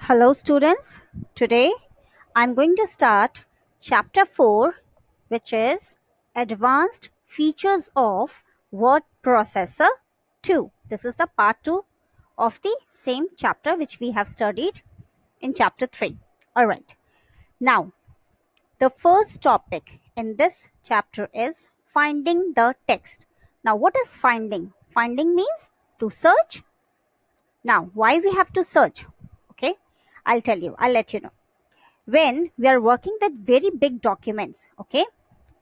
Hello, students. Today I'm going to start chapter 4, which is Advanced Features of Word Processor 2. This is the part 2 of the same chapter which we have studied in chapter 3. All right. Now, the first topic in this chapter is finding the text. Now, what is finding? Finding means to search. Now, why we have to search? Okay, I'll let you know. When we are working with very big documents, okay,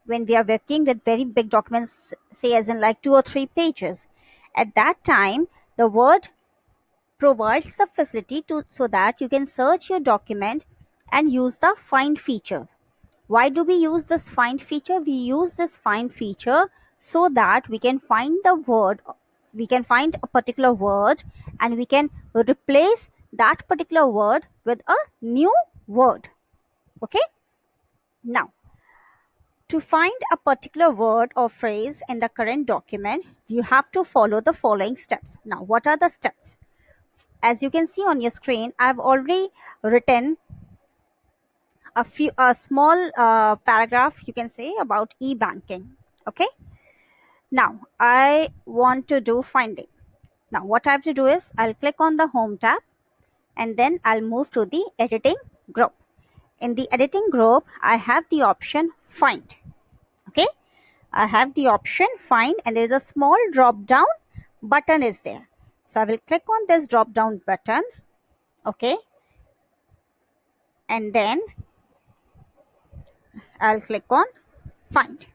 when we are working with very big documents, say as in like 2 or 3 pages, at that time the word provides the facility to so that you can search your document and use the find feature. Why do we use this find feature? We use this find feature so that we can find the word, we can find a particular word, and we can replace that particular word with a new word. Okay, now to find a particular word or phrase in the current document, you have to follow the following steps. Now, what are the steps? As you can see on your screen, I've already written a small paragraph, you can say, about e-banking. Okay, now I want to do finding. Now, what I have to do is I'll click on the home tab and then I'll move to the editing group. In the editing group, I have the option find. Okay, I have the option find, and there is a small drop down button is there. So I will click on this drop down button. Okay, and then I'll click on find.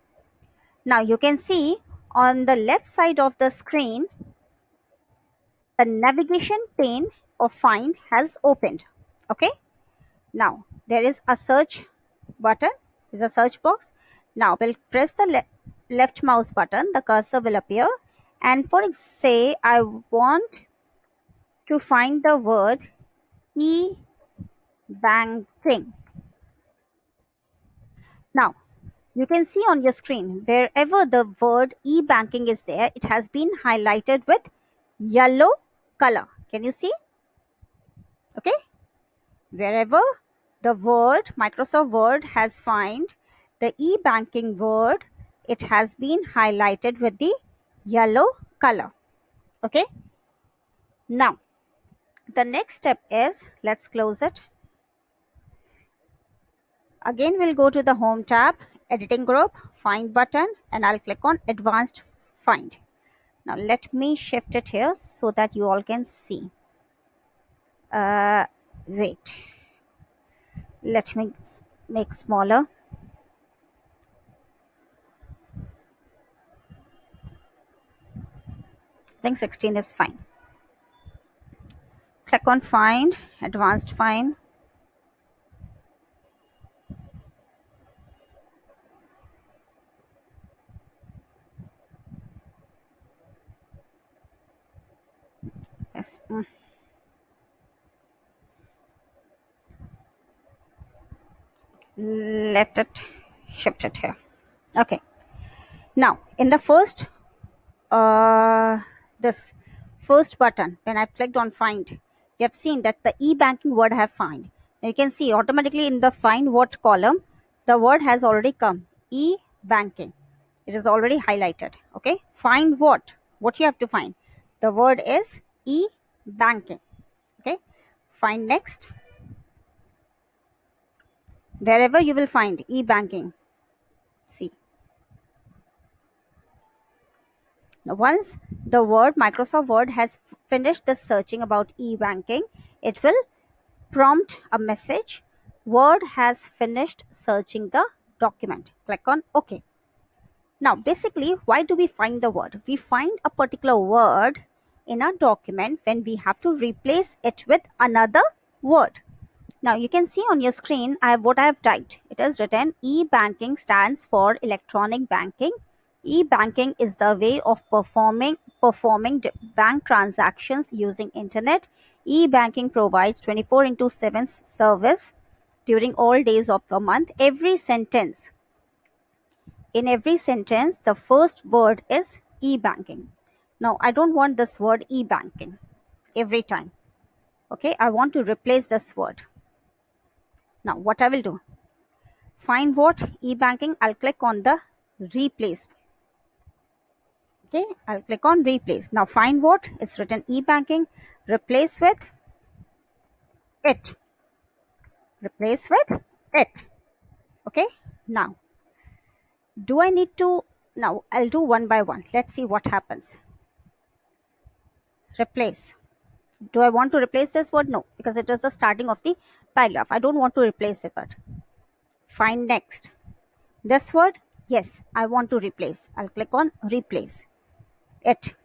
Now you can see on the left side of the screen, the navigation pane of find has opened. Okay, now there is a search button, there's a search box. Now we'll press the left mouse button, the cursor will appear, and for say I want to find the word e-banking. Now you can see on your screen, wherever the word e-banking is there, it has been highlighted with yellow color. Can you see? Okay, wherever the word Microsoft Word has find the e-banking word, it has been highlighted with the yellow color. Okay, now the next step is, let's close it. Again, we'll go to the home tab, editing group, find button, and I'll click on advanced find. Now let me shift it here so that you all can see. Wait, let me make smaller. I think 16 is fine. Click on find, advanced find. Yes. Let it shift it here. Okay, now in the first this first button, when I clicked on find, you have seen that the e-banking word I have find. Now you can see automatically in the find what column the word has already come, e-banking. It is already highlighted. Okay, find what you have to find, the word is e-banking. Okay, find next. Wherever you will find e-banking, see. Now, once the word Microsoft Word has finished the searching about e-banking, it will prompt a message, Word has finished searching the document. Click on OK. Now, basically, why do we find the word? We find a particular word in a document when we have to replace it with another word. Now, you can see on your screen what I have typed. It is written e-banking stands for electronic banking. E-banking is the way of performing bank transactions using internet. E-banking provides 24/7 service during all days of the month. In every sentence, the first word is e-banking. Now, I don't want this word e-banking every time. Okay, I want to replace this word. Now what I will do, find what e-banking, I'll click on the replace. Okay, I'll click on replace. Now find what, it's written e-banking, replace with it, replace with it. Okay, now do I need to, now I'll do one by one. Let's see what happens. Replace. Do I want to replace this word? No, because it is the starting of the paragraph. I don't want to replace it. But find next. This word, yes, I want to replace. I'll click on replace it.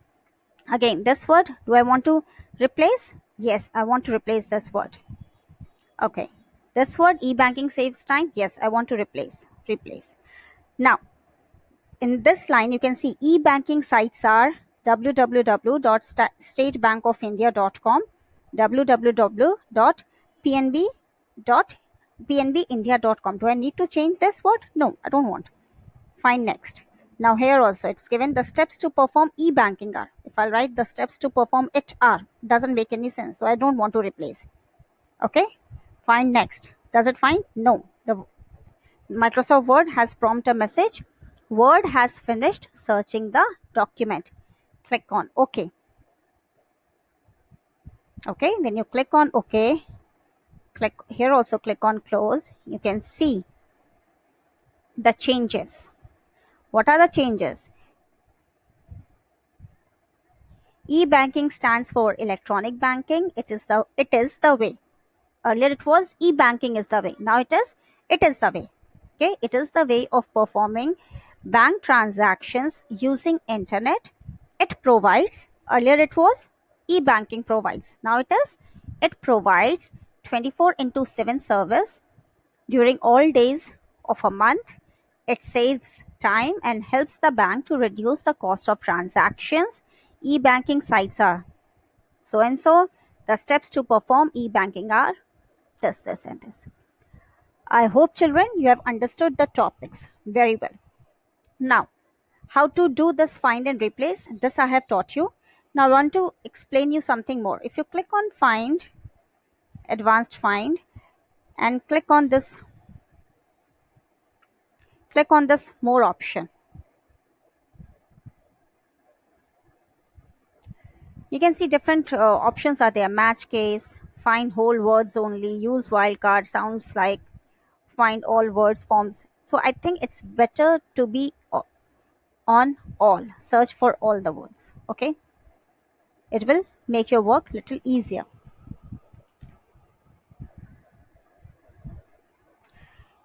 Again, this word, do I want to replace? Yes, I want to replace this word. Okay, this word, e-banking saves time. Yes, I want to replace. Replace. Now, in this line, you can see e-banking sites are www.statebankofindia.com, www.pnbindia.com. Do I need to change this word? No, I don't want. Find next. Now here also it's given the steps to perform e-banking are. If I write the steps to perform it are, doesn't make any sense. So I don't want to replace. Okay. Find next. Does it find? No. The Microsoft Word has prompt a message. Word has finished searching the document. Click on OK. Okay. When you click on OK, click here also click on close. You can see the changes. What are the changes? E-banking stands for electronic banking. It is the way. Earlier it was e-banking is the way. Now it is the way. Okay, it is the way of performing bank transactions using internet. It provides, earlier it was e-banking provides. Now it provides 24 into 7 service during all days of a month. It saves time and helps the bank to reduce the cost of transactions. E-banking sites are so and so. The steps to perform e-banking are this, and this. I hope, children, you have understood the topics very well. Now, how to do this find and replace, this I have taught you. Now, I want to explain you something more. If you click on find, advanced find, and click on this more option, you can see different options are there. Match case, find whole words only, use wildcard, sounds like, find all words forms. So I think it's better to be on all, search for all the words. Okay, it will make your work little easier.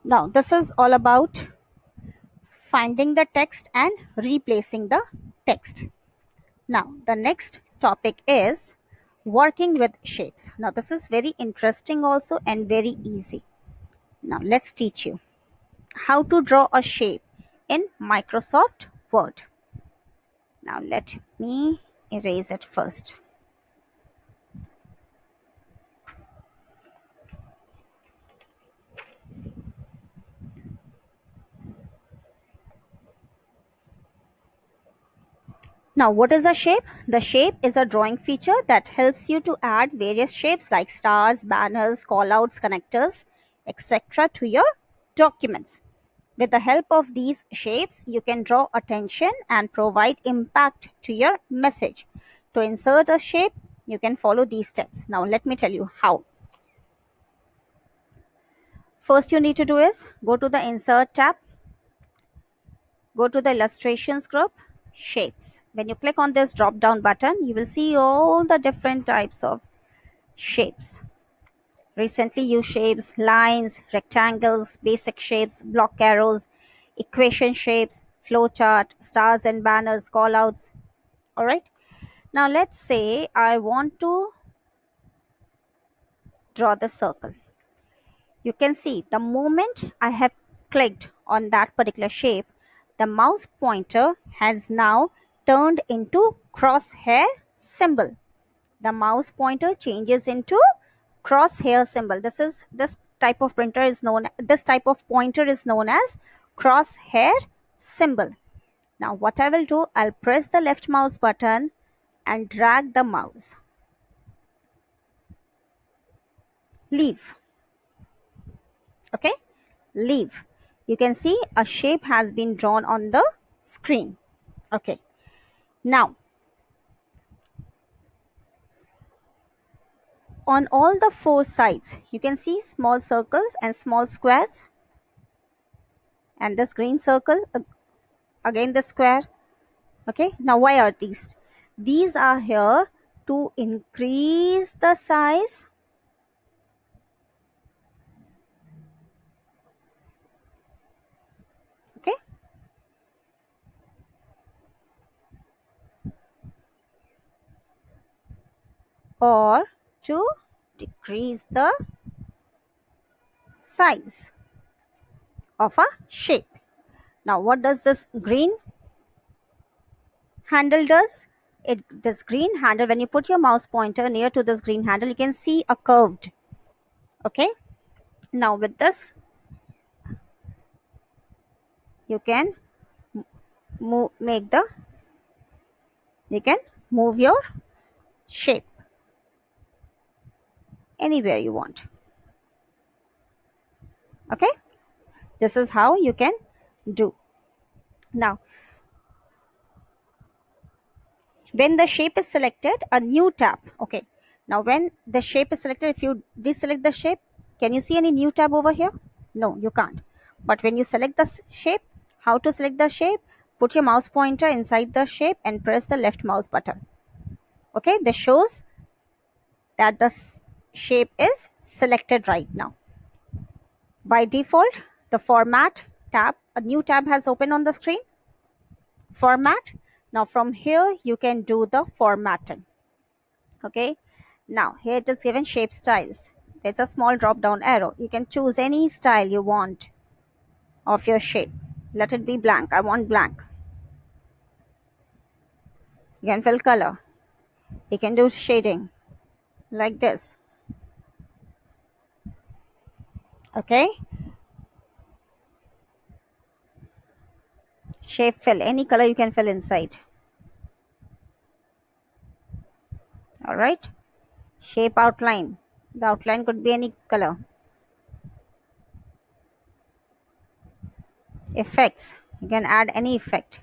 Now this is all about finding the text and replacing the text. Now the next topic is working with shapes. Now this is very interesting also and very easy. Now let's teach you how to draw a shape in Microsoft Word. Now let me erase it first. Now, what is a shape? The shape is a drawing feature that helps you to add various shapes like stars, banners, callouts, connectors, etc. to your documents. With the help of these shapes, you can draw attention and provide impact to your message. To insert a shape, you can follow these steps. Now, let me tell you how. First, you need to do is go to the Insert tab, go to the Illustrations group, Shapes. When you click on this drop down button, you will see all the different types of shapes. Recently used shapes, lines, rectangles, basic shapes, block arrows, equation shapes, flowchart, stars and banners, callouts. Alright. Now let's say I want to draw the circle. You can see the moment I have clicked on that particular shape, the mouse pointer has now turned into crosshair symbol. The mouse pointer changes into crosshair symbol. This type of pointer is known as crosshair symbol. Now what I will do, I'll press the left mouse button and drag the mouse. leaf. Okay, leaf. You can see a shape has been drawn on the screen. Okay, now on all the four sides you can see small circles and small squares, and this green circle, again the square. Okay, now why are these are here to increase the size, okay, or to decrease the size of a shape. Now what does this green handle does? This green handle, when you put your mouse pointer near to this green handle, you can see a curved. Okay, now with this you can make the you can move your shape anywhere you want. Okay, this is how you can do. Now when the shape is selected, a new tab. Okay, now when the shape is selected, if you deselect the shape, can you see any new tab over here? No, you can't. But when you select the shape, how to select the shape? Put your mouse pointer inside the shape and press the left mouse button. Okay, this shows that the shape is selected right now. By default, the format tab, a new tab has opened on the screen. Format. Now from here you can do the formatting. Okay, now here it is given shape styles. There's a small drop down arrow. You can choose any style you want of your shape. Let it be blank. I want blank. You can fill color. You can do shading like this. Okay, shape fill, any color you can fill inside. All right, shape outline, the outline could be any color. Effects, you can add any effect.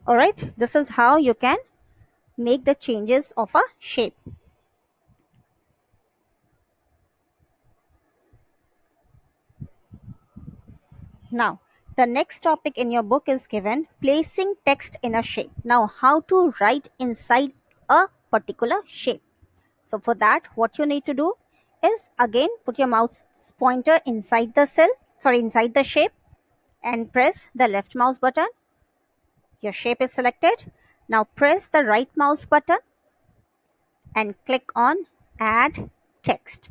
All right, this is how you can make the changes of a shape. Now the next topic in your book is given placing text in a shape. Now how to write inside a particular shape. So for that, what you need to do is again put your mouse pointer inside the inside the shape, and press the left mouse button. Your shape is selected. Now press the right mouse button and click on add text.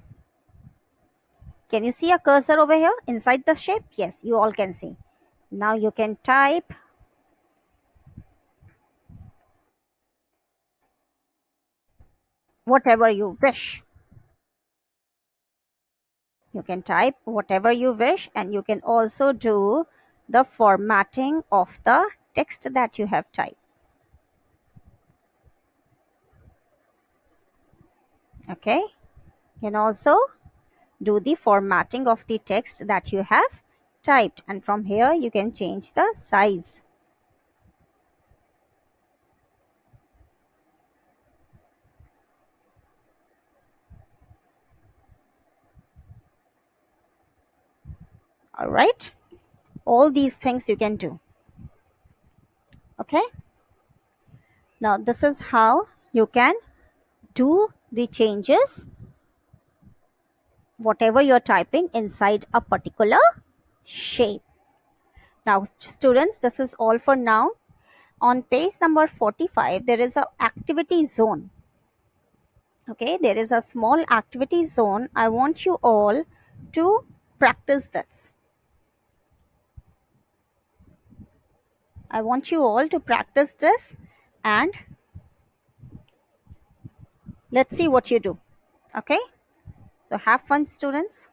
Can you see a cursor over here inside the shape? Yes, you all can see. Now you can type whatever you wish. You can type whatever you wish, and you can also do the formatting of the text that you have typed. Okay, you can also do the formatting of the text that you have typed, and from here you can change the size. All right, all these things you can do. Okay, now this is how you can do the changes whatever you're typing inside a particular shape. Now students, this is all for now. On page number 45 there is a activity zone. Okay, there is a small activity zone. I want you all to practice this. I want you all to practice this, and let's see what you do. Okay, so have fun students.